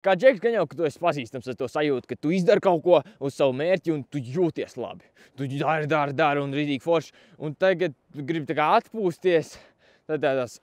Kā Džeks, gan jau, ka tu esi pazīstams ar to sajūtu, ka tu izdari kaut ko uz savu mērķi un tu jūties labi. Tu dari un rītīgi forši. Un tagad tu gribi tā kā atpūsties, tad tas,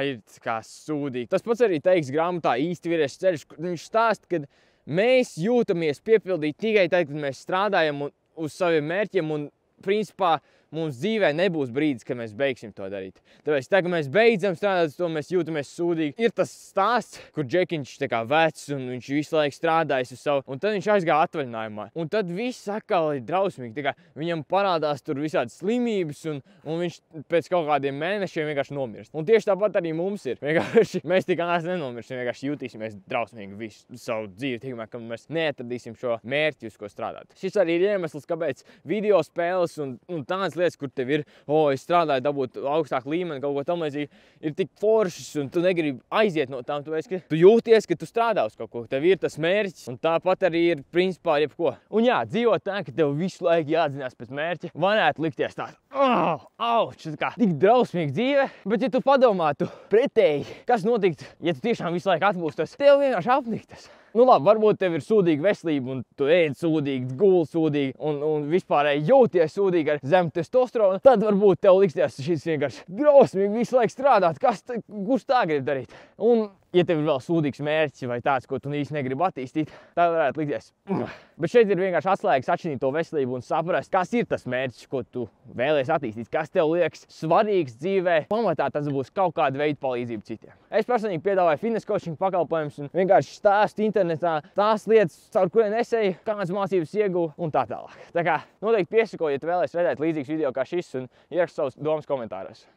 ir kā sūdīgi. Tas pats arī teiks grāmatā Īsti vīrieša ceļš, kur viņš stāsta, ka mēs jūtamies piepildīti tikai tad, kad mēs strādājam uz saviem mērķiem un principā mums dzīvē nebūs brīdis, kad mēs beigsim to darīt. Tāpēc, tā, kad mēs beidzam strādāt, to mēs jūtamies sūdīgi. Ir tas stāsts, kur Džekiņš tā kā vecs un viņš visu laiku strādājis uz savu, un tad viņš aizgāja atvaļinājumā. Un tad viss atkal ir drausmīgi, tā kā viņam parādās tur visādas slimības, un viņš pēc kaut kādiem mēnešiem vienkārši nomirst. Un tieši tāpat arī mums ir. Vienkārši mēs tik ātri nenomirsim, vienkārši jutīsimies drausmīgi visu savu dzīvi, tikmēr, ka mēs neatradīsim šo mērķi, uz ko strādāt. Šis arī ir iemesls, kāpēc video spēles un tādas lietas, kur tev ir, es strādāju dabūt augstāku līmeni, kaut ko tam līdzīgi, ir tik foršas, un tu negribi aiziet no tām, tu jūties, ka tu strādā uz kaut ko, tev ir tas mērķis, un tāpat arī ir principā jebko. Un jā, dzīvot tā, ka tev visu laiku jāatzinās pēc mērķa, varētu likties tā, tā kā tik drausmīga dzīve, bet ja tu padomātu pretēji, kas notiktu, ja tu tiešām visu laiku atpūstos, tev vienkārši apniktas. Nu labi, varbūt tev ir sūdīga veselība un tu ēd sūdīgi, guli sūdīgi un vispārēji jūties sūdīgi ar zemu testosteronu, tad varbūt tev liksies šis vienkārši drausmīgi visu laiku strādāt. Kurš tā grib darīt? Un, ja tev ir vēl sūdīgs mērķis vai tāds, ko tu īsti negribi attīstīt, tad varētu likties. Bet šeit ir vienkārši atslēgas atšķirīt to veselību un saprast, kas ir tas mērķis, ko tu vēlies attīstīt, kas tev liekas svarīgs dzīvē. Pamatā tas būs kaut kāda veida palīdzība citiem. Es personīgi piedāvāju fitness coaching pakalpojumus un vienkārši stāstu internetā tās lietas, caur kuriem es eju, kādas mācības ieguvu un tā tālāk. Tā kā noteikti piesako, ja tu vēlies redzēt līdzīgus video kā šis un ierakst savus domas komentāros.